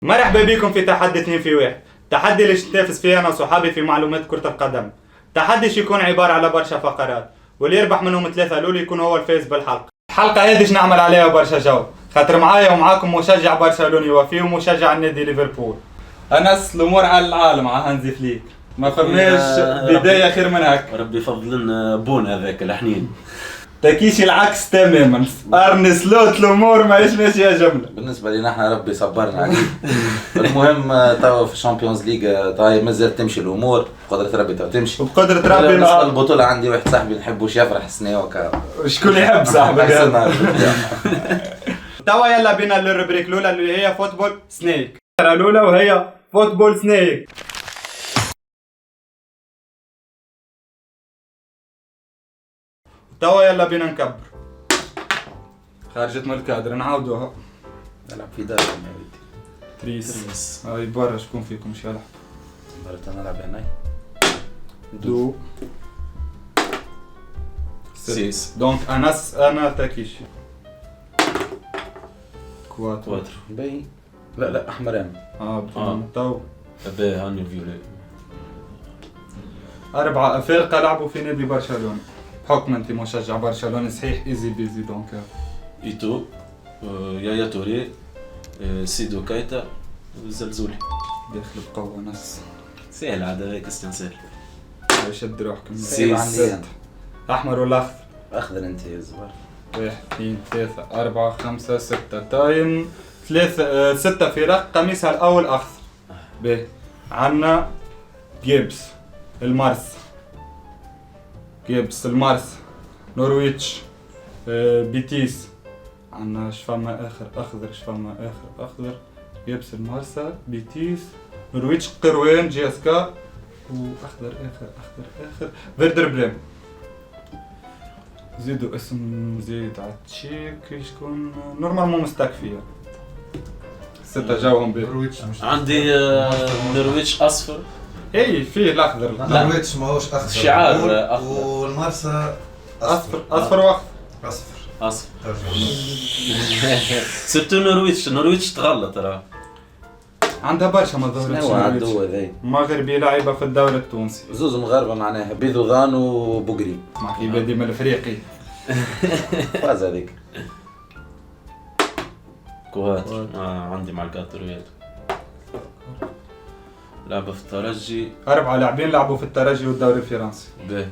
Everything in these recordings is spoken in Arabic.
مرحبا بكم في تحدي 2 في 1. تحدي اللي نتنافس فيه انا وصحابي في معلومات كرة القدم. تحدي يكون عبارة على برشا فقرات، واللي يربح منهم 3 الاولى يكون هو الفائز بالحلقة. الحلقة هذه نعمل عليها برشا جو، خاطر معايا ومعاكم مشجع برشلوني وفي ومشجع النادي ليفربول. انس الامور على العالم على هانزي فليك، ما فماش بداية خير من هكا. ربي يفضل لنا بون هذاك الحنين. تكيش العكس تماما، ارني سلوت الامور ماهيش ماشية جملة. بالنسبه لنا احنا ربي صبرنا عليه. المهم توا في الشامبيونز ليغ توا مازال تمشي الامور بقدره ربي توا تمشي وبقدرة ربي بالنسبه للبطوله عندي واحد صاحبي نحبوش يفرح السنه وكا شكون يحب صاحبك أحسن نهار. توا يلا بينا للربريك الاولى اللي هي فوتبول سنيك. الاولى وهي فوتبول سنيك. توا يلا بينا نكبر. خرجت من الكادر نعاودوها. نلعب في دار يا ولدي. تريس هاي برا شكون فيكم شي يلعب؟ مرة نلعب هناي دو سيس دونك انا تاكيشي كواترو. كواتر باي لا احمران تو ابي هاني فيولي. 4 فرقة لعبوا في نادي برشلونة. بحكم انت مشجع برشلوني صحيح ايزي بيزي دونك ايتو، يايا توري، سيدو كايتا وزلزولي. داخل بقوة ناس سهل عاد هيك استنسال. شد روحكم. سيس. احمر ولا اخضر؟ اخضر انت يا زبر. 1 2 3 4 5 6 تايم 6 فرق قميصها الاول اخضر. باهي عنا جيبس المارس، جيبس المارس، نورويتش، بيتيس. عنا شفما اخر اخضر، شفما اخر اخضر، جيبس المارسا، بيتيس، نورويتش، قروان، جي اس كا، واخضر اخر فيردر بريم. زيدوا اسم زيد عتشيك شكون نورمالمون مستكفية. 6 جاوهم به. عندي نرويج اصفر. اي فيه الاخضر. نرويج ماهوش اخضر شعار أخضر. والمارسا اصفر واخضر. اصفر سبتو نرويج تغلط ترى. عندها برشا ما ظهرتش. شنو عدو ذي؟ مغربي لاعبة في الدوري التونسي. زوز مغاربه معناها بيضوضان وبوغري. مع كي بادي من الافريقي. فاز هذيك. كواتر عندي مع الكاترويات. لعبة في الترجي. 4 لاعبين لعبوا في الترجي والدوري الفرنسي. به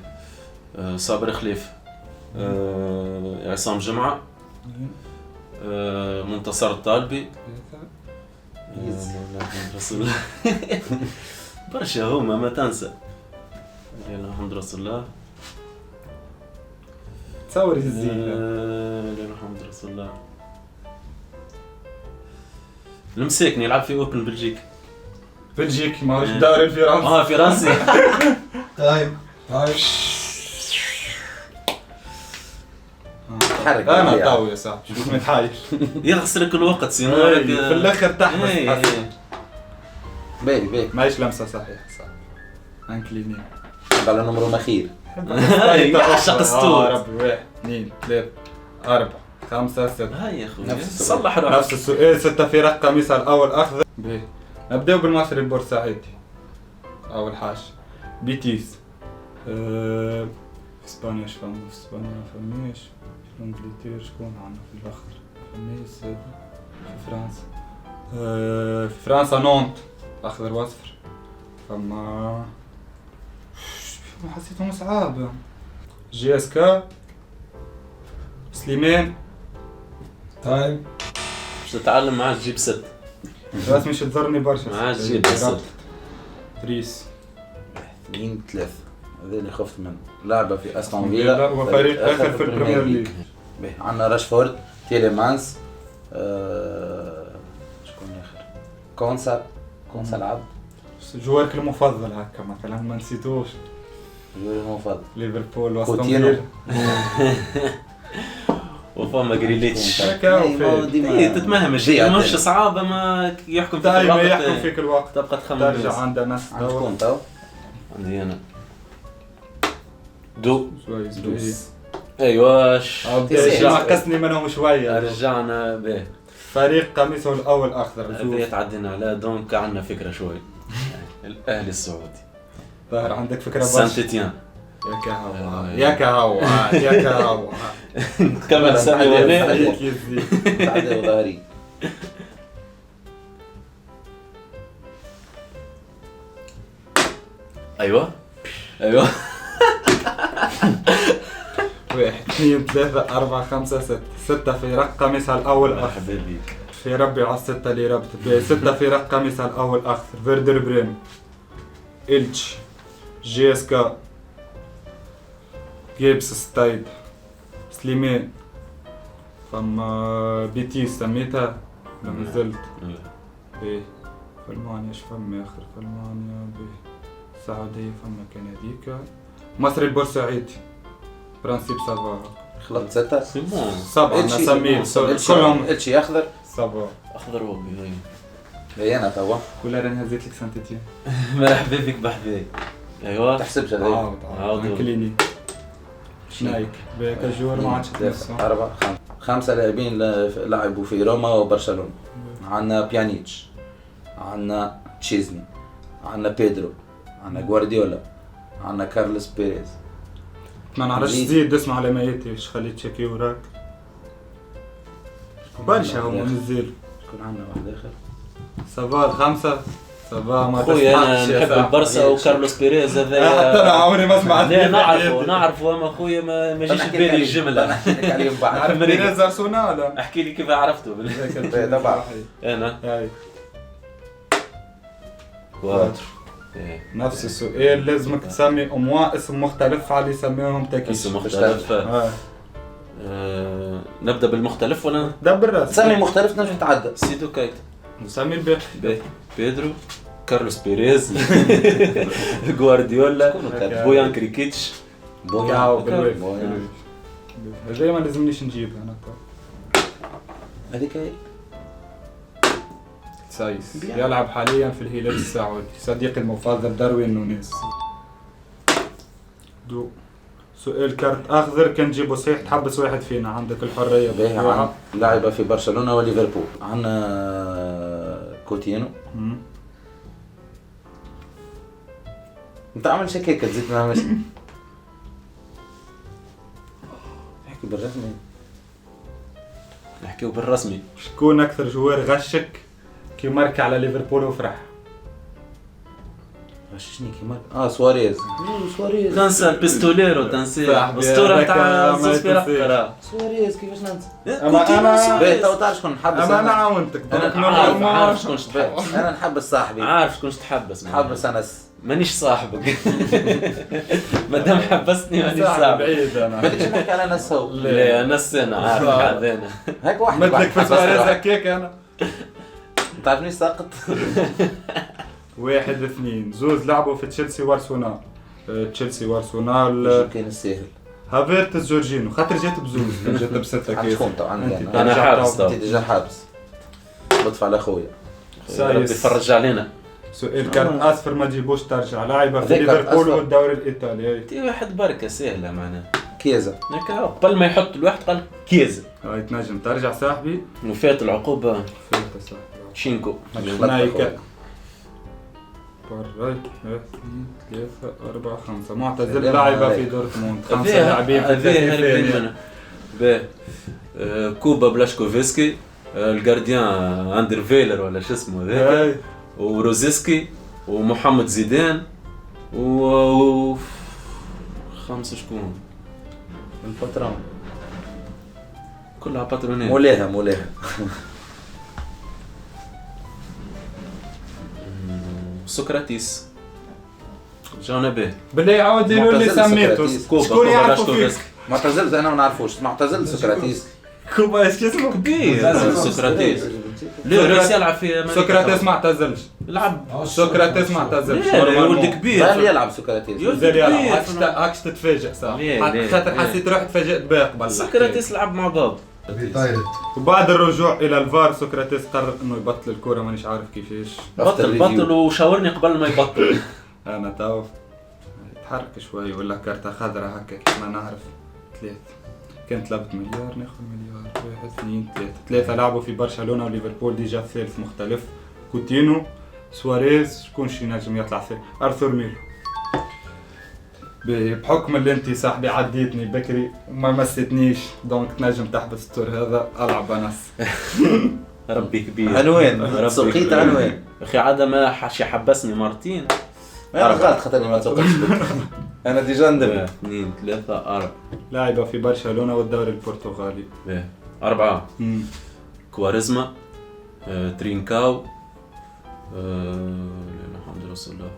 صابر خليف، عصام جمعة، منتصر الطالبي، رسول الله. برشا هما ما تنسى. محمد رسول الله. تصور الزين. محمد رسول الله. المساكني يلعب في اوبن بلجيك. بلجيكي ماهوش الدوري الفرنسي. فرنسي. تايم تحرك انا طاوي يا صاحبي شوف متحاير. يغسلك الوقت سينو في الاخر تحبس. باهي ماهيش لمسة صحيح صح. انكليني. على نمرو مخير. يعشق ستور. ربي 1 2 3 4 5 6. هاي يا اخوي نفس صلح روحك. نفس السؤال. 6 فرق قميصها الاول اخضر. باهي نبداو بالمصري البورسعيدي. اول حاجه بيتيس. اسبانيا شفنا في اسبانيا فماش. في انجلترا شكون عندنا في الاخضر؟ فماس. في فرنسا. في فرنسا نونت اخضر واصفر. فما حسيتهم صعاب. جي اس كا. سليمان. تايم باش تتعلم معاه تجيب 6. بس مش تضرني برشا. معاه تجيب 6. تريس 2 3 هذا اللي خفت منه. لعبه في استون فيلا وفريق اخر في البريمير ليج. عندنا راشفورد، تيليمانس، شكون اخر؟ كونسا لعب. جوارك المفضل هكا مثلا ما نسيتوش. جوري المفضل ليفربول واستون كوتينو. فيلا. وفما جريليتش. تتمهم الشيء مش صعابة ما يحكم فيك دائما الوقت. يحكم فيك الوقت. تبقى تخمم. ترجع عندنا ناس عندكم تو عندي انا دو شوي ايواش. عقسني منهم شوية. رجعنا به فريق قميصه الاول اخضر. هذه تعدينا على دونك عندنا فكره شوي. الاهلي السعودي. ظاهر عندك فكره سان برشا. تيتيان. يا كهوة يا كهوة يا كهوة. كمل سامي وليه. عليك يا زين. تعدي وظهري. ايوه ايوه. 1 2 3 4 5 6 6 في رق قميصها الاول اخضر. مرحبا بك. في ربي على الستة اللي ربط 6 في رق قميصها الاول اخضر. فيردر بريم، إلتش، جي اس كا، جيبس ستايد، سليمان. فما بيتيس سميتها ولا مازلت؟ باهي. فالمانيا اش فما اخر؟ فالمانيا باهي. السعودية فما كان هذيك. مصري البورسعيدي. برانسيب سافا. خلطت 6. سي بون. 7 نسميه كلهم إلشي أخضر. سافا. اخضر وابيض. هي أنا توا. ولا راني هزيت لك سانتيتيان. مرحبا بك بحذاي. ايوه تحسبش هذا. عاود كليني. شنايك بكاجور ما عادش تنسى. 4 5 لاعبين لعبوا في روما وبرشلونة. عندنا بيانيتش، عندنا تشيزني، عندنا بيدرو، عندنا غوارديولا، عندنا كارلوس بيريز. ما نعرفش زيد اسمع على ميتي ايش خليت تشيكي وراك. برشا هما نزلوا. شكون عندنا واحد آخر؟ سافا 5 سافا ما خويا انا تسمعش يا نحب صاحبي. البرسا وكارلوس بيريز حتى انا هذا. عمري ما سمعت لا فيه. نعرفه اما خويا ما جيش بالي الجمله. نحكي لك عليهم بعد. عارف بيريز ارسنال. احكي لي كيف عرفته. طبعا. انا هاي كواتر. إيه. نفس السؤال لازمك تسمي اموا اسم مختلف على اللي يسميهم تاكيش. اسم مختلف. هاي نبدا بالمختلف ولا دبر راسك. سامي مختلف نجم تعدى. سيدو كايت. نسمي الباقي. بيدرو، كارلوس بيريز، غوارديولا، بويان كريكيتش. ياو بالويف. بويان. هذا ما لازمنيش نجيبها انا تو. هذيك هي. سايس يلعب حاليا في الهلال السعودي. صديقي المفضل داروين نونيز. دو سؤال كارت اخضر كان جيبه صحيح تحبس واحد فينا. عندك الحريه. باهي عن لاعبة في برشلونة وليفربول. عندنا كوتينو. انت عامل شكيكة تزيد ما مش. احكي بالرسمي. نحكيو بالرسمي. شكون اكثر جوار غشك كي مارك على ليفربول وفرح؟ غششني كيما سواريز. سواريز. دانسا البيستوليرو دانسي. صاحبي، اسطورة هذاك تاع ما زوسبيرا. يتنسيش. سواريز كيفاش ننسى؟ اما انا باهي تو تعرف شكون نحبس. اما انا عاونتك. أنا عارف شكون تحبس. انا نحبس صاحبي. عارف شكون تحبس. نحبس انس. مانيش صاحبك. مادام حبستني مانيش صاحبي صاحبك. بعيد انا. بدكش نحكي على انس هو. لا نص انا عارف هذانا. هيك واحد مثلك في سواريز هكاك انا. تعرفني ساقط. 1 2 زوز لعبوا في تشيلسي وارسنال. تشيلسي وارسنال. كاين الساهل. هافيرتس جورجينو خاطر جات بزوز. كان جات بستة عند كيف. شكون تو عندي أنت انا. أنا حابس تو. انت ديجا حابس. لطف على خويا. ربي يفرج علينا. سؤال كارت اصفر ما تجيبوش ترجع. لاعبة في هذيك كارت ليفربول أصفر. والدوري الايطالي. تي واحد بركة سهلة معناها. كيزا. هكا قبل ما يحط الواحد قال كيزا. هاي تنجم ترجع صاحبي. وفات العقوبة فهمت صاحبي. شينكو. نايكا. براي 1 2 3 4 5 معتزل لاعبة في دورتموند. 5 لاعبين في الثلاثين. كوبا بلاشكوفسكي، الجارديان اندر فيلر ولا شو اسمه هذاك، وروزيسكي ومحمد زيدان و 5 شكون الباترون. كلها باترونين. مولاها. سقراطيس جانبي بالله عاود لي اللي معتزل سميته. سقراطيس. شكون يعرفوا فيك؟ معتزل انا ما نعرفوش. معتزل سقراطيس. كوبا ايش اسمه؟ كبير سقراطيس. لا رئيس يلعب في سقراطيس ما اعتزلش. لعب سقراطيس ما اعتزلش. لا ولد كبير. هل يلعب سقراطيس؟ زين يلعب. هاكش تتفاجئ صح. خاطر حسيت روحي تفاجئت بيه قبل. سقراطيس لعب مع باب. طايرت. وبعد الرجوع الى الفار سقراطيس قرر انه يبطل الكوره. مانيش عارف كيفاش. بطل وشاورني قبل ما يبطل. انا تو يتحرك شوي ولا كارتة خضراء هكا كيف ما نعرف. 3 كانت لعبة مليار ناخذ مليار. 1 2 3 3 لعبوا في برشلونة وليفربول ديجا الثالث مختلف. كوتينو سواريز شكون شي نجم يطلع ثالث؟ أرثور ميلو. بحكم اللي انت صاحبي عديتني بكري وما مستنيش دونك تنجم تحبس التور هذا العب انس. ربي كبير. عنوان ربي سقيت كبير. عنوان. اخي عاد ما حش يحبسني مرتين. انا غلط خاطرني ما تسوقش انا ديجا ندم. 2 3 4 لاعبة في برشلونة والدوري البرتغالي. 4 كواريزما ترينكاو الحمد لله رسول الله.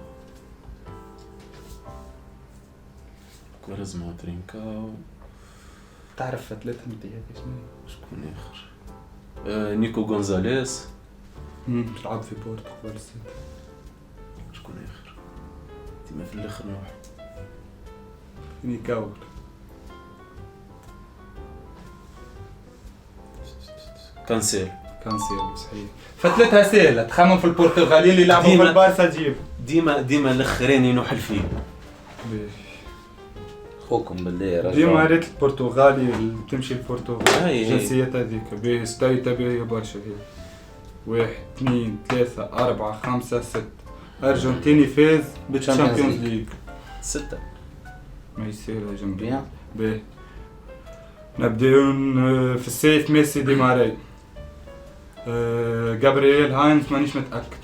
كواريزما وترينكاو. تعرف ثلاثة متيات شكون اخر؟ نيكو غونزاليس. تلعب في بورتو قبل السنة. شكون اخر؟ ديما في الاخر نروح. نيكاو. كانسيل. كانسيلو صحيح. فتلتها سهلة تخمم في البرتغاليين اللي لعبوا في ديما. البارسا تجيب. ديما الاخرين نحل فيه. خوكم بالله يا رجل. ديما ريت البرتغالي اللي تمشي البرتغال. أي. جنسيات هذيك به ستايتا به برشا هي. 1 2 3 4 5 6 أرجنتيني فاز بالشامبيونز ليج. 6 ما يصير يا جنبي. بيان. به نبداون في السيف ميسي دي ماري. جابرييل هاينز مانيش متأكد.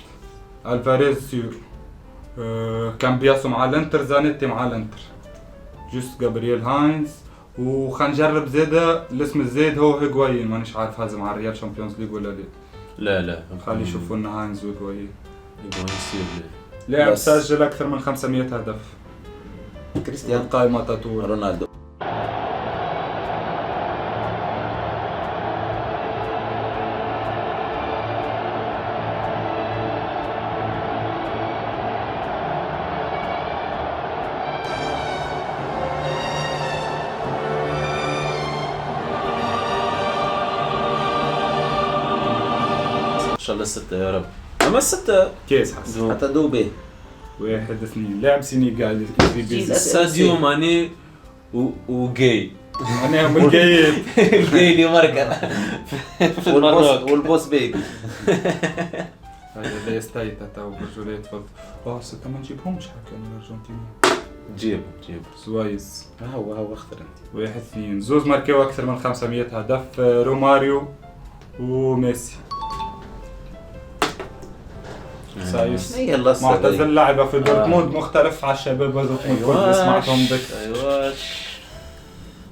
الفاريز سيور. كان بياسو مع الانتر زانيتي مع الانتر. جوست جابرييل هاينز وخنجرب زاده الاسم الزايد هو هيغوايين مانيش عارف هازم على الريال شامبيونز ليج ولا لا. لا خلي يشوفوا لنا هاينز وهيغوايين. يصير لاعب بس. سجل اكثر من 500 هدف. كريستيانو قائمة تطور. رونالدو. ان شاء الله 6 يا رب. اما 6 كيس حسن. حتى دوبي. 1 2 لاعب سينيغالي في بيزنس. ساديو ماني وجاي. انا من الجايين. الجاي اللي مركز في المراكش. والبوس بيبي. هذا اللي يستايتا تو برجولية تفضل. ستة ما نجيبهمش حكا من الارجنتين. جيب سوايز. هو اختر انت. 1 2 زوز ماركيو اكثر من 500 هدف. روماريو وميسي. سايس هي الله معتزل لعبة في دورتموند مختلف على الشباب هذوك الكل سمعتهم بك. ايوه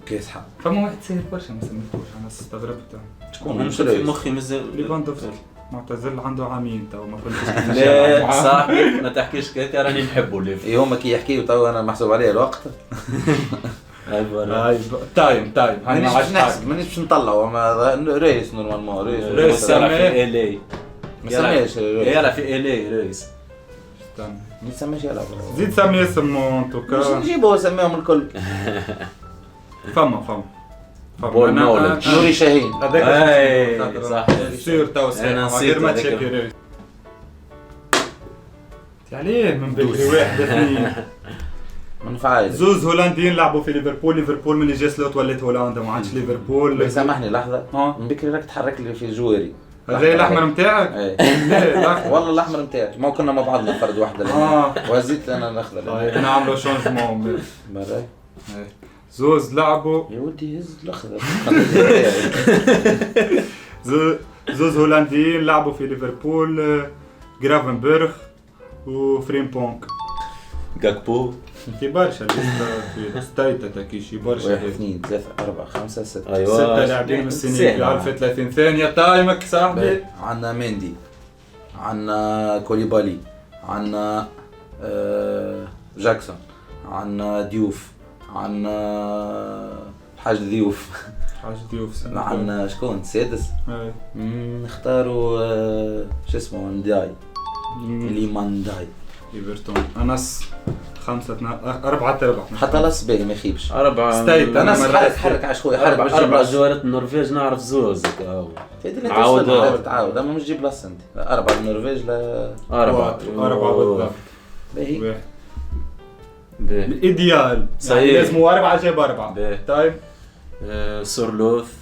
كيس حق. فما واحد سهل برشا ما سميتوش انا استغربت. شكون مش في مخي مازال. ليفاندوفسكي معتزل عنده عامين تو ما كنتش. لا صاحبي ما تحكيش كيك راني نحبه ليف. هما كي يحكيو تو انا محسوب عليه الوقت. هاي تايم هاي ما عادش حاجة. مانيش باش نطلعوا اما رئيس نورمالمون رئيس. رئيس. يلعب في الي. ما سميش يلعب في الي رئيس. استنى ما يسميش يلعب. زيد سمي اسمه ان توكا. مش نجيبوه سميهم الكل. فما بول نولج. نوري شاهين. اي صح. سير تو أنا نسيت غير ما هذاك. تشكي عليه من بكري 1 2 ما نفعاش. زوز هولنديين لعبوا في ليفربول من اللي جا سلوت ولات هولندا ما عادش ليفربول. سامحني لحظة. اه من بكري راك تحرك لي في جواري. هذا الاحمر نتاعك؟ ايه. لا الأحمر. والله الاحمر نتاعك ما كنا مع بعضنا فرد واحدة. وزيت انا الاخضر. طيب نعملوا شونجمون. مرة. زوز لعبوا يا ودي هز الاخضر. زوز هولنديين لعبوا في ليفربول. جرافنبرغ وفريمبونك. جاكبو. في برشا في ستايتا تاكيشي برشا. 1 2 3 4 5 6. ايوه 6 لاعبين من السنغال في 30 ثانية. تايمك صاحبي. عندنا مندي. عندنا كوليبالي. عندنا جاكسون. عندنا ديوف. عندنا حاج ضيوف. حاجة ضيوف. عندنا شكون سادس. اي. نختاروا شو اسمه نداي. ليمان داي. ايفرتون. انس 4 حتى لاس باهي ما يخيبش. 4 ستايت. انا حرك على شوي حرك باش 4 جوارات النرويج نعرف زوز. تعاود اما مش جيب بلاص انت. 4 النرويج لا 4 بالضبط. باهي. الايديال صحيح. لازم 4 جاب 4. باهي. طيب سورلوث،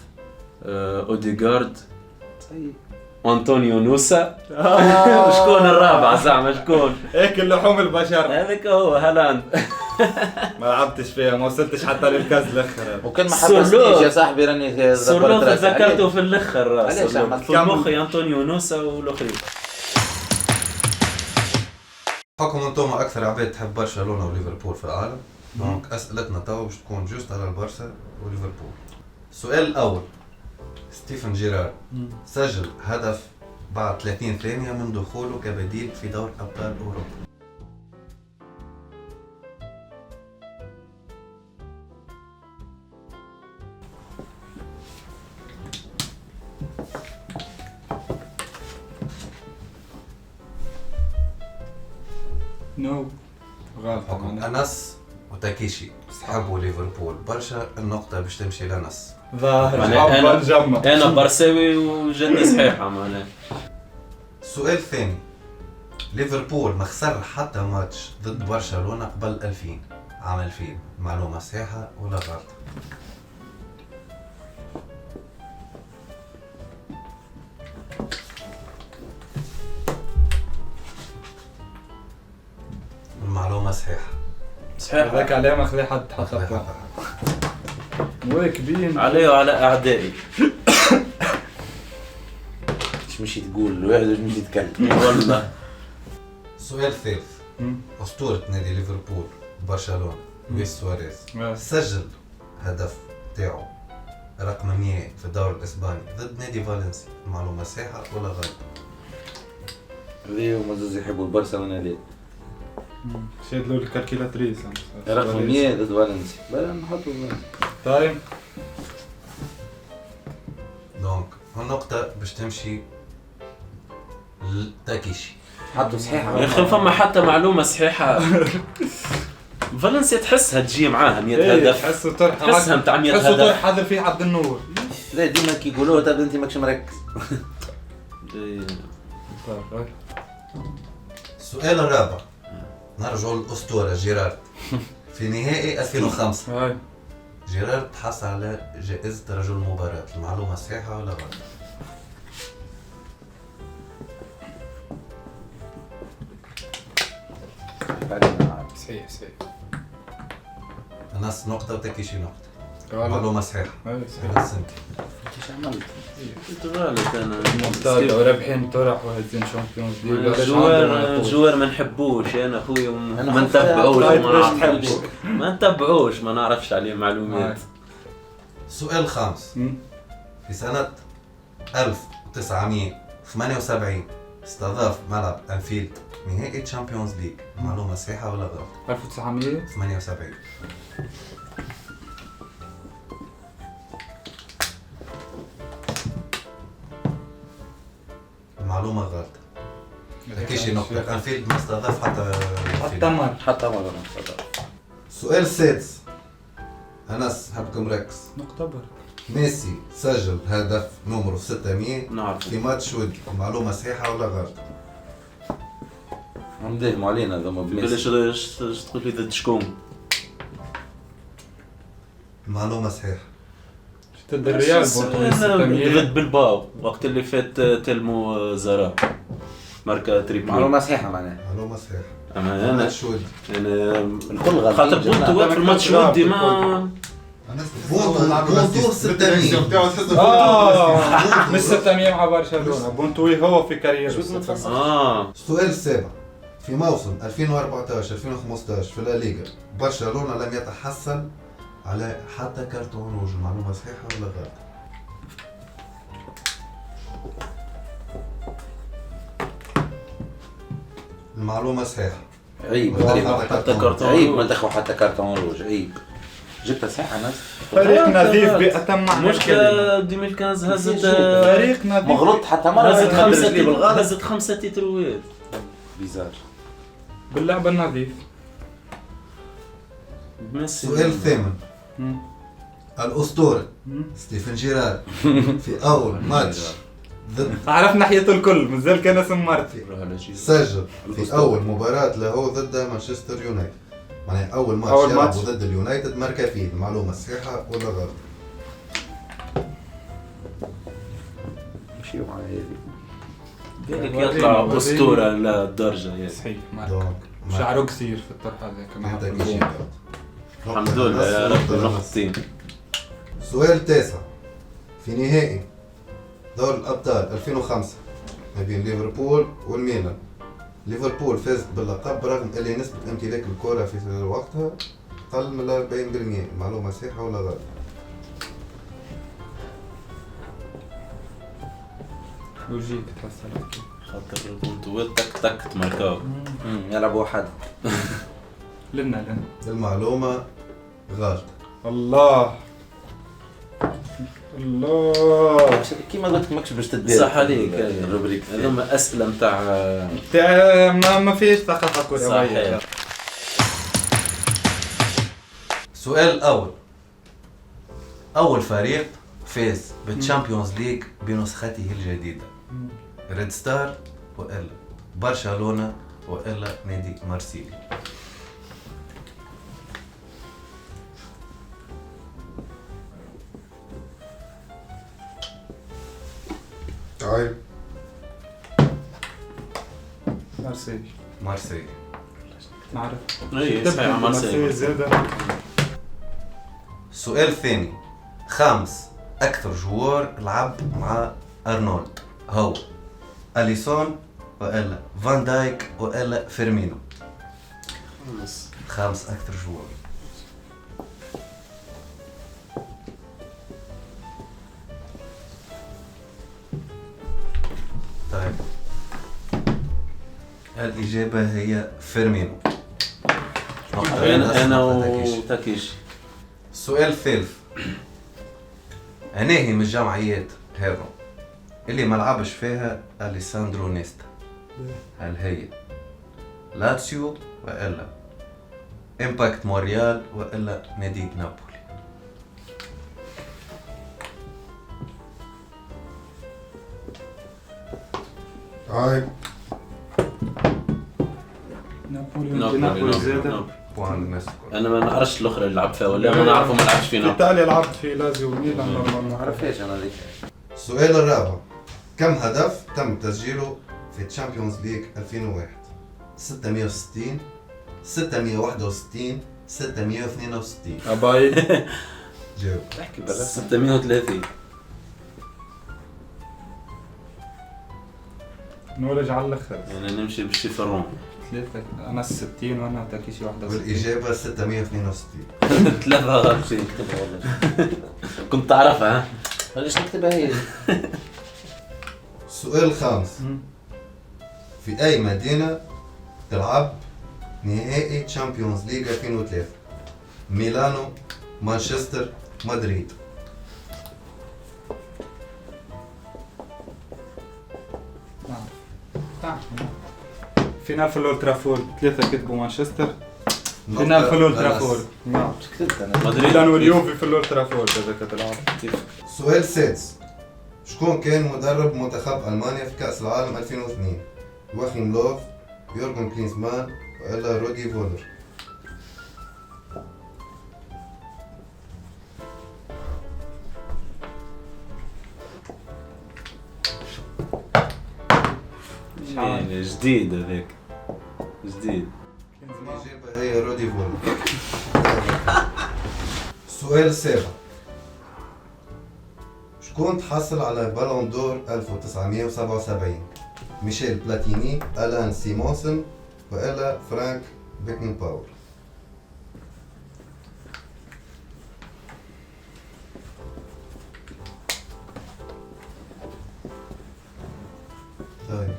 اوديغارد، طيب انطونيو نوسا. شكون الرابع زعما شكون؟ هيك اللحوم البشر هذاك هو هالاند. ما لعبتش فيها، ما وصلتش حتى للكاس الاخر. وكل ما سورلوث. حبسنيش يا صاحبي راني سورلوث تذكرته في الاخر. علاش سورلوث. عملت في مخي انطونيو نوسا والاخرين. حكم انتم اكثر عباد تحب برشلونه وليفربول في العالم، دونك اسئلتنا تو باش تكون جوست على البرشا وليفربول. السؤال الاول، ستيفن جيرارد سجل هدف بعد 30 ثانيه من دخوله كبديل في دور ابطال اوروبا. نو غلط. حكم انس وتاكيشي يحبوا ليفربول برشا، النقطه باش تمشي لنس. ظاهر معناها حبا نجمع. انا برساوي وجدني صحيحه معناها. السؤال الثاني، ليفربول ما خسر حتى ماتش ضد برشلونه قبل 2000 عام 2000، معلومه صحيحه ولا غلط؟ المعلومه صحيحه. صحيح. هذاك عليه ما خلي حد حط ويك بين علي وعلى اعدائي. مش تقول الواحد مش يتكلم. والله. السؤال الثالث، أسطورة نادي ليفربول برشلونة لويس سواريز سجل هدف تاعو رقم 100 في الدوري الإسباني ضد نادي فالنسيا، المعلومة صحيحة ولا غلط؟ هذي هما زوز يحبوا البرشا ونادي. شاد له الكالكيلاتريس رقم 100 ضد فالنسيا. بلا نحطوا طيب دونك النقطة باش تمشي لتاكيشي. حطوا صحيحة. يا اخي فما حتى معلومه صحيحه. فالنسيا تحسها تجي معاها 100 هدف. تحسوا طرح تحسها متاع 100 تحسوا هدف. طرح حذر فيه عبد النور. لا ديما كي يقولوا تبدا انت ماكش مركز. السؤال الرابع، نرجعوا للأسطورة جيرارد. في نهائي 2005 هاي جيرارد حصل على جائزة رجل المباراة، المعلومة صحيحة ولا غلط؟ صحيح صحيح. الناس نقطة وتاكيشي نقطة. غلط. معلومة صحيحة. هاي سؤال السنتي. ايش عملت؟ قلت غلط انا. ممتاز ورابحين طرح وهزين شامبيونز ليج. جوار ما نحبوش انا اخويا أنا ما خفت نتبعوش طيب، وما ليش نعرفش. تحبوا؟ ما نتبعوش ما نعرفش عليه معلومات. السؤال الخامس، في سنة 1978 استضاف ملعب أنفيلد نهائي تشامبيونز ليج، معلومة صحيحة ولا غلط؟ 1978 المعلومة غلط. تاكيشي نقطة، أنفيلد ما استضاف حتى مرة حتى مرة. السؤال السادس، أنس حبكم ركز. نقطة برك. ميسي سجل هدف نمرو 600 نعرف. في ماتش ودي، المعلومة صحيحة ولا غلط؟ عم علينا ذوما بلاش بميسي. تقول لي ضد شكون. المعلومة صحيحة. ضد الريال ضد بلباو وقت اللي فات تلمو زارا ماركا تريبل. معلومة صحيحة معناها. معلومة صحيحة. اما انا ماتش ودي. انا الكل غلطين. خاطر بونتو في الماتش ودي ما بونتو 600 مش 600 مع برشلونة. بونتوي هو في كارير. السؤال السابع، في موسم 2014-2015 في لا ليغا برشلونة لم يتحصل على حتى كارتون روج، المعلومة صحيحة ولا غلط؟ المعلومة صحيحة. عيب. حتى كارتون عيب روج. ما دخلوا حتى كارتون روج. عيب. جبتها صحيحة ناس. فريق نظيف بأتم معنى الكلمة. مشكلة 2015 هزت فريق نظيف. مغلط حتى مرة. هزت 5 تيتروات. بيزار. باللعبة النظيف. ميسي. السؤال الثامن، الأسطورة ستيفن جيرارد في أول ماتش ضد عرف ناحيته الكل مازال كان اسم مارتي. سجل في أول مباراة له ضد مانشستر يونايتد، معناها أول أول ماتش ماتش. يلعبوا ضد اليونايتد ماركا فيه، المعلومة صحيحة ولا غلط؟ بالك يطلع أسطورة للدرجة يعني. صحيح معك. دونك شعره قصير في الطرح هذا كمان. نعطيك شيء. الحمد لله يا رب نقطتين. سؤال تاسع. في نهائي دوري الأبطال 2005 ما بين ليفربول والميلان. ليفربول فازت باللقب برغم اللي نسبة امتلاك الكرة في وقتها أقل من 40%. معلومة صحيحة ولا غلط؟ لوجيك تحسها. خاطر كنت تك تك تماركاو. يلعب واحد. لنا. المعلومة غلط. الله كيما قلت ماكش باش تدير صح عليك الروبريك هذوما أسئلة متاع ما فيش ثقافة كروية. صحيح. السؤال الأول. أول فريق فاز بالتشامبيونز ليج بنسخته الجديدة. ريد ستار وإلا برشلونة وإلا نادي مارسيليا. طيب مارسيليا. نعرف. اي صحيح مارسيليا. زيادة. السؤال الثاني. خامس أكثر جوار لعب مع أرنولد هو أليسون وإلا فان دايك وإلا فيرمينو. خامس أكثر جوار. طيب الإجابة هي فيرمينو. أنا وتاكيشي. السؤال الثالث. هناهي من الجمعيات هذا اللي ما لعبش فيها أليساندرو نيستا، هل هي لاتسيو وإلا إمباكت مونريال وإلا نادي نابولي؟ طيب نابولي زيادة. بوان الناس أنا ما نعرفش الأخرى اللي لعب فيها ولا ما نعرفه ما لعبش فينا. إيطاليا لعبت في لازيو وميلان ما عرفهاش انا ذيك. السؤال الرابع. كم هدف تم تسجيله في تشامبيونز ليج 2001؟ 660 661 662. أباي. جاوب. احكي بالرسم. 630. نولج على الأخر. يعني نمشي بالشيفرون. ثلاثة أنا 60 وأنا تاكيشي 61. والإجابة 662. ثلاثة غلط شيء نكتبها والله. كنت تعرفها. ليش نكتبها هي؟ السؤال الخامس. في أي مدينة تلعب نهائي تشامبيونز ليج 2003؟ ميلانو، مانشستر، مدريد. فينال في الأولد ترافورد. ثلاثة كتبوا مانشستر. فينال في الأولد ترافورد. نعم. كتبت انا. مدريد ميلان واليوفي في الأولد ترافورد إذا كتلعب. السؤال السادس. شكون كان مدرب منتخب ألمانيا في كأس العالم 2002؟ يواخيم لوف، يورغن كلينزمان وإلا رودي فولر؟ يعني جديد هذاك. جديد. الإجابة هي رودي فولر. السؤال السابع. شكون تحصل على بالون دور 1977؟ ميشيل بلاتيني، ألان سيمونسون وإلا فرانك بيكن باور؟ طيب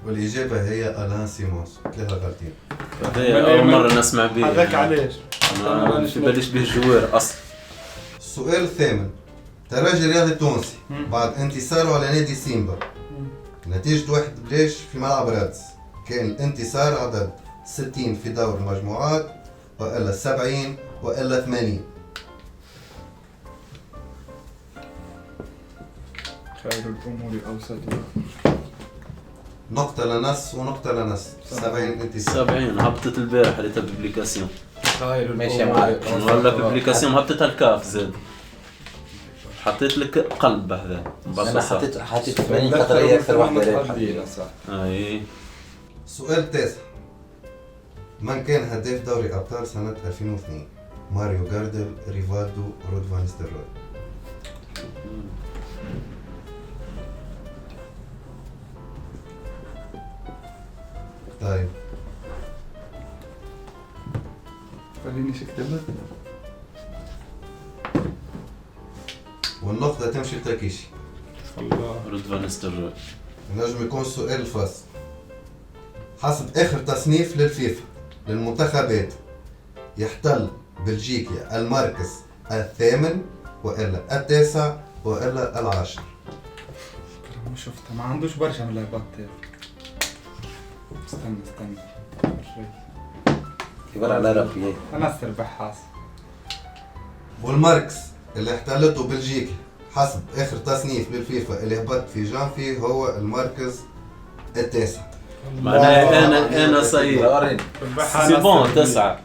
والإجابة هي ألان سيمونسون. ثلاثة غلطين. هذا أول مرة نسمع به. هذاك علاش؟ ما في باليش به الجوار أصلا. السؤال الثامن. ترجي الرياضي التونسي بعد انتصاره على نادي سيمبا نتيجة 1-1 في ملعب رادس، كان الانتصار عدد 60 في دور المجموعات وإلا 70 وإلا 80؟ خير الأمور أوسطها. نقطة لنص ونقطة لنص. 70 انتصار. 70 هبطت البارح حريتها بابليكاسيون. ماشي معاك. والله في ابليكاسيون حطيتها الكاف زاد. حطيت لك قلب هذا. انا حطيت 80 خاطر هي اكثر واحده رابحه. اي السؤال التاسع. من كان هداف دوري ابطال سنة 2002؟ ماريو جاردل، ريفالدو، رود فان ستيروي. طيب خليني شكتبها. والنقطة تمشي لتاكيشي. الله. رود فان ستيروي. نجم يكون سؤال الفصل. حسب آخر تصنيف للفيفا للمنتخبات يحتل بلجيكا المركز الثامن وإلا التاسع وإلا العاشر؟ ما شفتها، ما عندوش برشا من اللعبات تاعي. استنى كبر على ربي. انا استربح حاس. والمركز اللي احتلته بلجيكا حسب آخر تصنيف للفيفا اللي هبط في جانفي هو المركز التاسع. معناها انا صحيح. سي بون 9.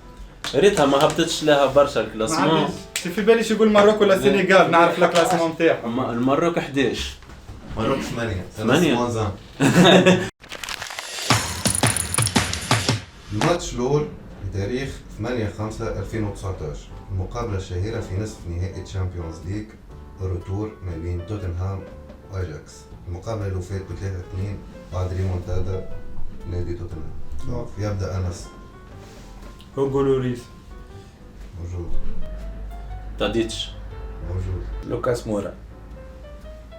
ريتها ما هبطتش لها برشا الكلاسمون. في بالي يقول ماروكو ولا السنغال، نعرف الكلاسمون تاعهم. المروك 11. مروك 8. الماتش الأول بتاريخ 8/5/2019 المقابلة الشهيرة في نصف نهائي تشامبيونز ليج روتور ما بين توتنهام وأجاكس. المقابلة اللي فات ب3-2 بعد ريمونتادا نادي توتنهام. يبدأ أنس. هوغو لوريس موجود. تاديتش. موجود. لوكاس مورا.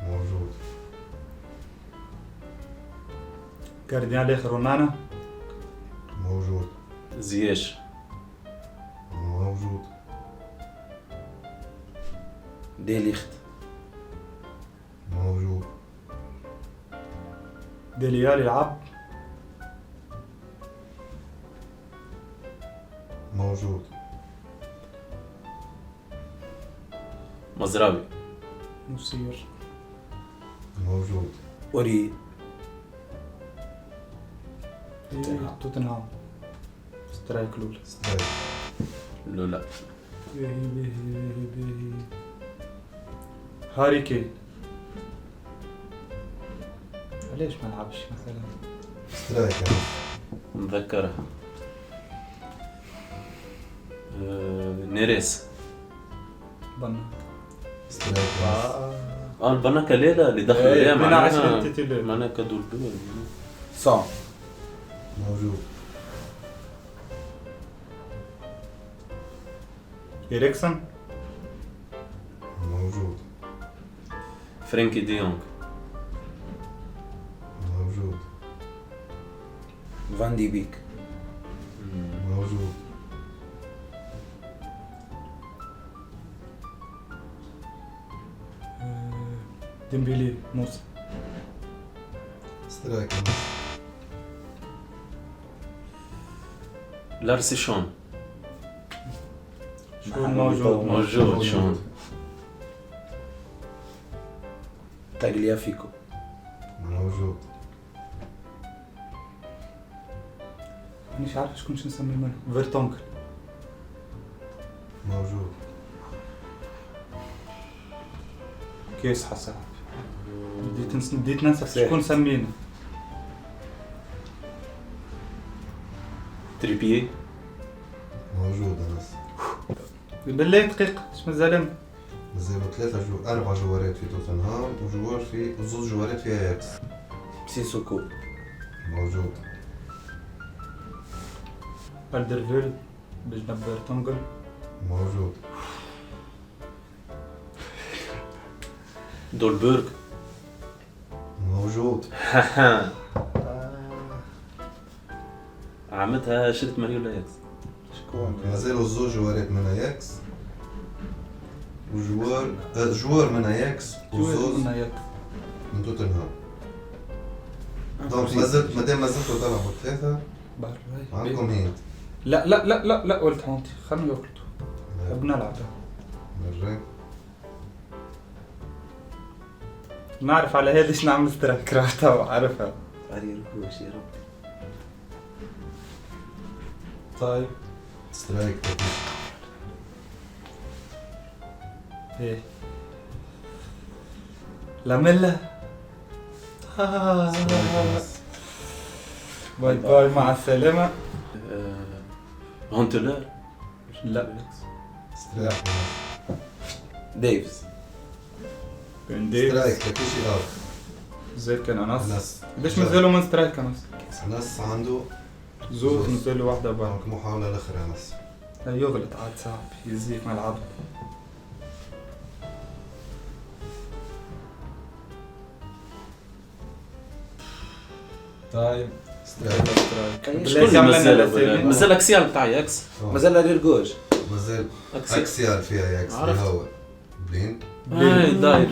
موجود. كارديان الاخر ونانا. موجود. زياش. موجود. ديليخت. موجود. ديليال يلعب. موجود. مزراوي. مصير. موجود. اوري. توتنهام. سترايك لول. سترايك. لا. هاري كين. ليش ما لعبش مثلا؟ سترايك. مذكرة. نيريس. بنا. سترايك. البناكة ليلة اللي دخلوا إيه، ليها بنا معناها 20 تيتيلر. معناها كدول بول. سون. موجود. إريكسون. موجود. فرانكي ديونغ. موجود. فان دي بيك. موجود. ديمبيلي. موسى. سترايك. لارسي شون. شون موجود. موجود شون. تاغليافيكو. موجود. مانيش عارف شكون نسمي منه. فيرتونغ. موجود. كيس حساب. بديت ننسى شكون سمينا. تريبيي. موجود أنس. بالله دقيقة اش مازال مازالوا 4 جوارات في توتنهام وجوار في وزوج جوارات في اياكس. سيسوكو. موجود. الدرفيل بجنب فيرتونغ. موجود. دولبرغ. موجود. عمتها شلت ماريو اياكس. شكون؟ مازالوا زوج جوارات من اياكس وجوار جوار من اياكس وزوز من توتنهام. دونك مادام مازلتوا تلعبوا ثلاثة عندكم هينت. لا لا لا لا لا قلت هونتي خلنا يوقتوا بنلعب. مرة نعرف على هذا ايش نعمل سترايك راح عارفها. علي ركوش يا رب. طيب سترايك تاكيشي. ايه لاميلا. سترايك أنس. باي باي مع السلامة. هونتلر. لا سترايك أنس. ديفيز. بن ديفيز. سترايك تاكيشي أوت. زي كان انس. أنس. ليش نزلوا من سترايك انس؟ أنس عنده زوز نزلوا واحدة بعد. دونك محاولة الأخرى أنس. يغلط عاد صعب يزيك ملعب. تايم. سترايك. شكون اللي مازال مازال اكسيال بتاع ياكس. مازال ريرجوج. مازال أكسيال. أكسيال فيها ياكس اللي عرفت. هو بلين. داير.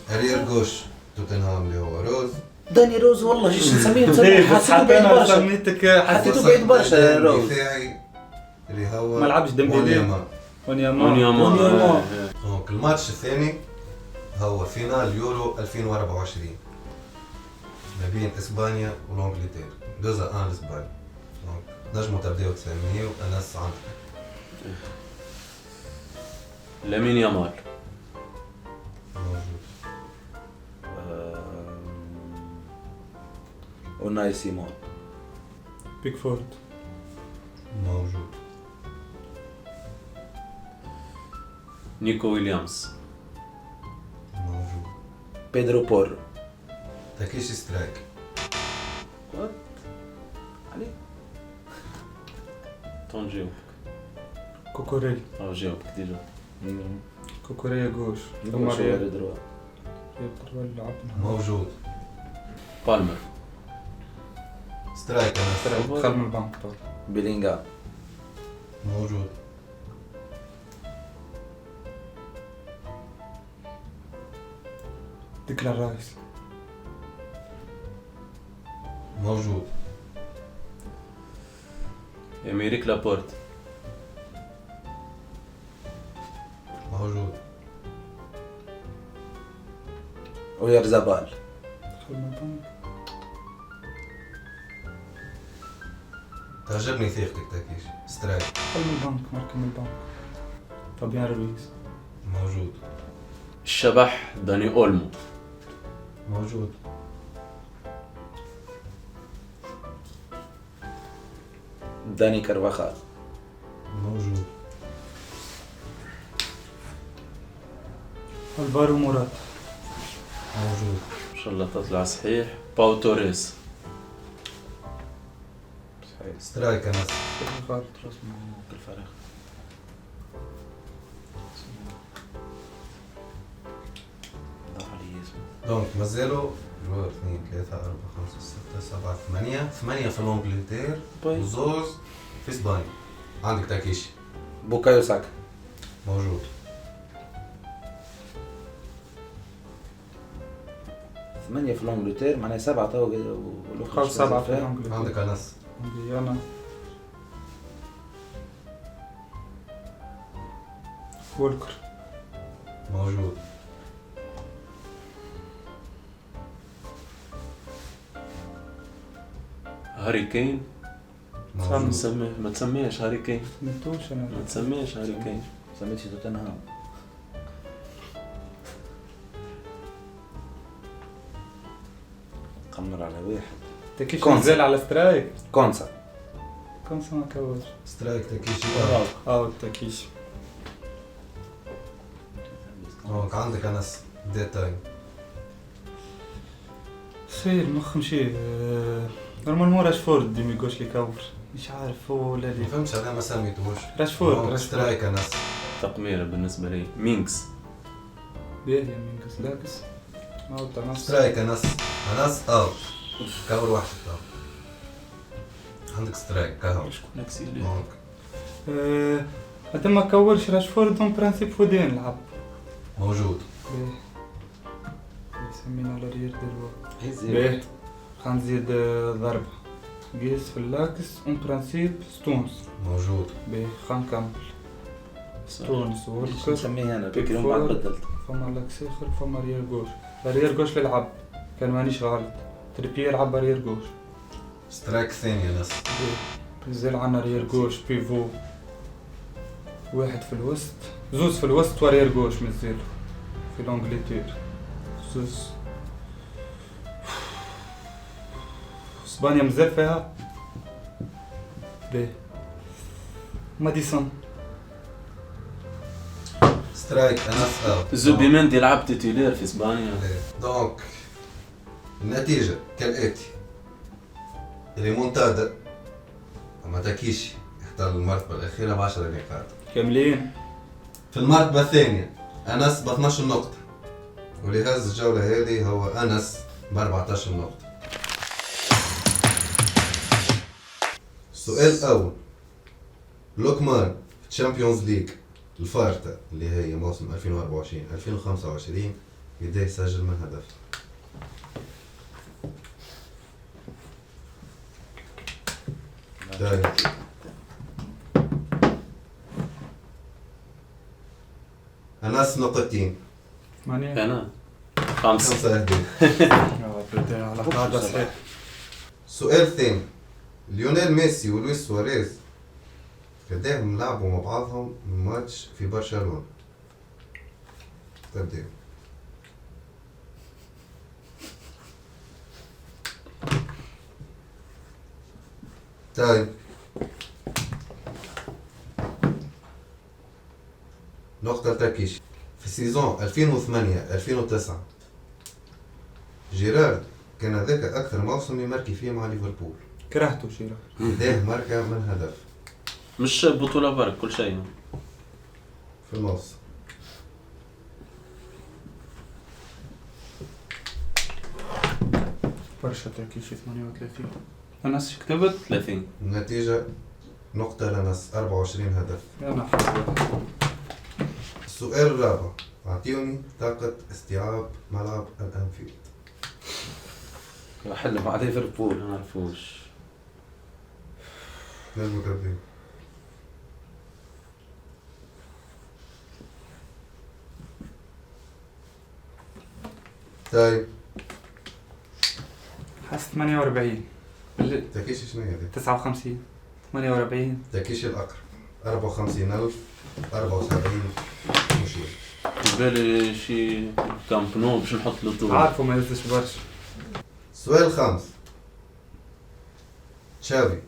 أرير جوش توتنهام اللي هو روز. داني روز والله ايش نسميه حسيته بعيد برشا. سميتك حسيته بعيد برشا روز. الدفاعي اللي هو ما لعبش ديمبيلي. ونياما. ونياما. دونك الماتش الثاني هو فينال يورو 2024 ما بين اسبانيا والانجلترا. جزء ان لاسبانيا. دونك نجموا تبداو تسميو انس عندك. لامين يامال. موجود. وناي سيمون. بيكفورد. موجود. نيكو ويليامز. موجود. بيدرو بورو. تاكيشي سترايك. تونجيو. كوكوريل. او جاوبك ديجا. كوكوريا جوش. ثم ريال لعبنا. موجود. بالمر. سترايك انس. دخل من البنك. بيلينغهام. موجود. ديكلان رايس. موجود. اميريك لابورت. موجود. ويرزابال. دخل من البنك. تعجبني ثقتك تاكيشي. سترايك. دخل من البنك. مارك من البنك. فابيان رويز. موجود. الشبح داني اولمو. موجود. داني كارفاخال. موجود. الفارو مراد. موجود. ان شاء الله تطلع صحيح. باو توريس. سترايك انس. غلط رسمي. الفراغ. دونك مازالوا 1 2 3 4 5 6 7 8 في الانجلتير باي. وزوز في اسبانيا. عندك تاكيشي. بوكايو ساكا. موجود. 8 في الانجلتير معناها 7 تو خلص 7 في الانجليزي. عندك انس. عندي انا. وولكر. موجود. هاري كين. موجود. ما تسميهش هاري كين. سمعتوش انا. ما تسميهش هاري كين. سميت شي توتنهام. قمر على واحد. تكيش كونسا. نزل على سترايك. كونسا. كونسا ما كوش. سترايك تاكيشي. تكيش. دونك عندك انس. بداية تايم. سير مخ مشي. نورمالمون راشفورد ديما يقولش لي كور. مش عارف هو ولا ما لي. فهمتش على ما سميتوش. راشفورد. سترايك انس. تقميرة بالنسبة لي. مينكس. باهي مينكس لاكس. ما هو بتاع نص. سترايك انس. انس اوت. كور واحد اوت. عندك سترايك كهو. شكون اكسيلي؟ دونك حتى ما كورش راشفورد دون برانسيب فودين لعب. موجود. يسمينا على ريال دلوا. هزي. باهي خنزيد ضربة. قيس في اللاكس اون برانسيب ستونز. موجود. باهي خنكمل. ستونز ايش وولكر. نسميه انا بكري ومن بعد بدلت. فما لاكس اخر فما ريال جوش. ريال جوش للعب. كان مانيش غلط. تريبيير لعب ريال جوش. سترايك ثاني انس. نزل عنا رير جوش بيفو، واحد في الوسط، زوز في الوسط ورير جوش مزيل في لونجليتير، زوز. اسبانيا مزال فيها ليه؟ ماديسون. سترايك انس اوت. زوبيمندي لعب تيتولير في اسبانيا. دونك النتيجة كالآتي: ريمونتادا أما تاكيشي احتل المرتبة الأخيرة ب10 نقاط. كاملين. في المرتبة الثانية أنس ب 12 نقطة، واللي هز الجولة هذه هو أنس ب 14 نقطة. السؤال الأول: لوكمان في تشامبيونز ليج الفارتا اللي هي موسم 2024-2025 قديه سجل من هدف؟ طيب. أنس نقطتين. 8. انا 5. 5 أهداف. بدي على قاعدة صحيح. السؤال الثاني: ليونيل ميسي ولويس سواريز قداهم لعبوا مع بعضهم ماتش في برشلونة؟ تبدأ. طيب. نقطة تاكيشي. في سيزون 2008-2009 جيرارد كان ذاك أكثر موسم يماركي فيه مع ليفربول. كرهته شيرا. قداه ماركة من هدف مش بطولة برك كل شيء في الموسم؟ برشا تاكيشي 38. أنس كتبت 30. النتيجة نقطة لنس 24 هدف. أنا حاضر. السؤال الرابع: أعطيوني طاقة استيعاب ملعب الأنفيلد. حل مع ليفربول. ما نعرفوش. للمتابعين. طيب حس 48. تاكيشي شنو هي؟ 59. 48. تاكيشي الأقرب 54,000 74 مشير. بالي شي كامب نو باش نحط له طول. عارفه ما يزدش برشا. السؤال الخامس: تشافي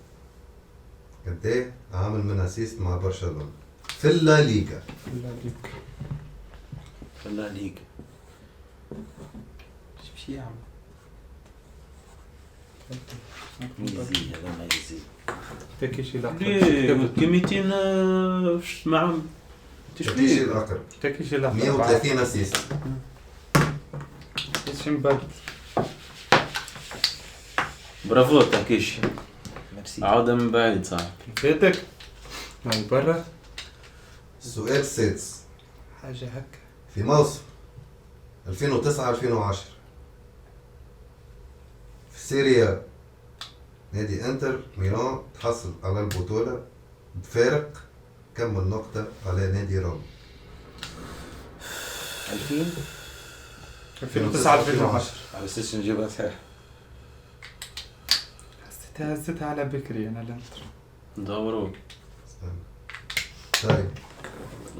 قديه عامل من اسيست مع برشلونة في اللا ليغا؟ لا ليك. لا ليغ. ايش بشي يعمل؟ يزي هذا ما يزي. تاكيشي لا. ليه كميتين مع تاكيشي الأقرب تاكيشي لا. 130 اسيست. ايش مبد؟ برافو تاكيشي. ميرسي. عودة من بعيد صح. فاتك؟ هاي برا. السؤال السادس: حاجة هكا. في موسم 2009-2010 في سيريا نادي انتر ميلان تحصل على البطولة بفارق كم من نقطة على نادي روما؟ 2009-2010. على اساس نجيبها صحيح. حسيتها هزتها على بكري أنا الانتر. دوروا. طيب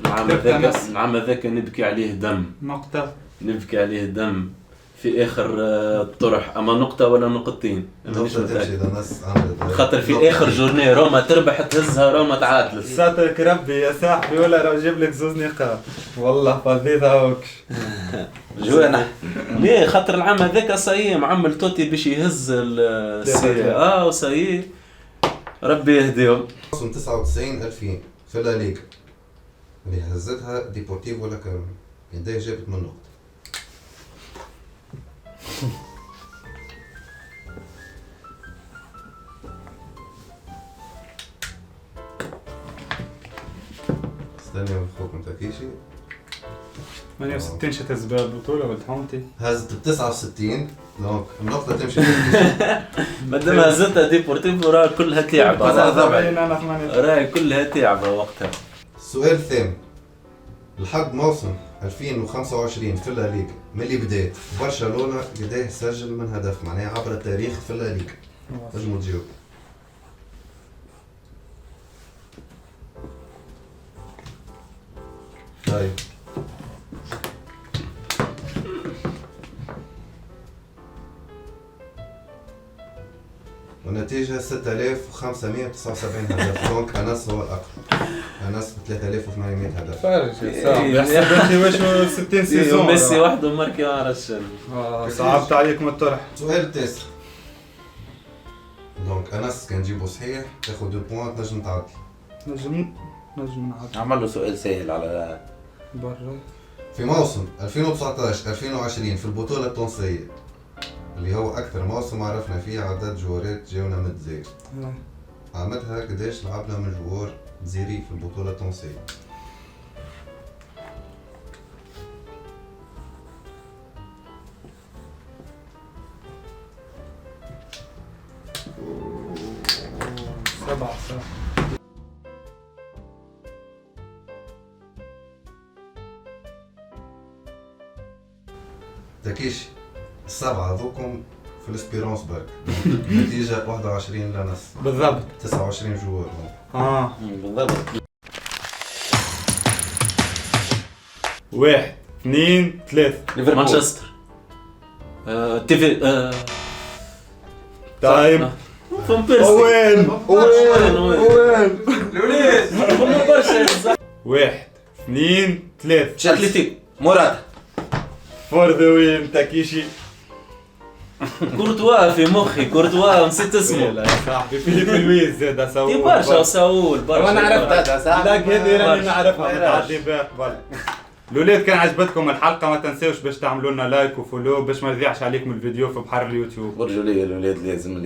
العام ذاك نبكي عليه دم. نقطة. نبكي عليه دم في اخر الطرح، اما نقطة ولا نقطتين مانيش نقطة تمشي متأكد. لناس عملت خاطر في اخر جورني روما تربح تهزها روما تعادلت. ساترك ربي يا صاحبي ولا لو جيب لك زوز نقاط والله فضيت هاوك. جوانا. ليه؟ خاطر العام هذاك سايي معمل توتي باش يهز السي وسايي ربي يهديهم. موسم 99-2000 في لا ليغا اللي هزتها ديبورتيفو لا كورونيا قديه جابت من نقطة؟ استنى اخوكم تاكيشي. 68 شتهز بها البطولة والتحونتي. هزت ب 69 دونك النقطة تمشي لتاكيشي. مادام هزتها ديبورتيفو راه كلها تعبة. 79 أنا 8. راهي كلها تعبة وقتها. السؤال الثامن: لحد موسم 2025 في لا ليغا ملي بدات برشلونة قديه سجل من هدف معناها عبر التاريخ في لا ليغا؟ نجموا تجاوب. والنتيجة 6579 هدف. دونك أنس هو الأقرب. أنس ب 3800 هدف. فارج يحسب انت وشو 60 سيزون ميسي وحده ماركي ما عرفش. صعبت عليكم الطرح. السؤال التاسع. دونك أنس كان جيبه صحيح تاخذ 2 بوان تنجم تعدي. نجم نعدي عمل له سؤال سهل على برا. في موسم 2019-2020 في البطولة التونسية اللي هو أكثر موسم عرفنا فيه عدد جوارات جاونا من الجزائر. عمدها قداش لعبنا من جوار جزيري في البطولة التونسية؟ سبعة. تكيشي السبعة هذوكم في الاسبيرونس بارك. النتيجة 21 لنس. بالضبط. 29 جوار. بالضبط. 1 2 3. مانشستر. تيفي. تايم. فان بيرسي. وين؟ الوليد. هم برشا. 1 2 3. اتلتيكو. مراد. فور ذا وين تاكيشي. كورتوا في مخي، كورتوا نسيت اسمه. لا يا صاحبي فيليب لويز زاد ساول. دي برشا وساول برشا. وانا عرفت هذا صح. لا هذه راني برشا. نعرفها متعدي بها قبل. الولاد كان عجبتكم الحلقه ما تنساوش باش تعملوا لنا لايك وفولو باش ما نضيعش عليكم الفيديو في بحر اليوتيوب. برجولية الولاد لازم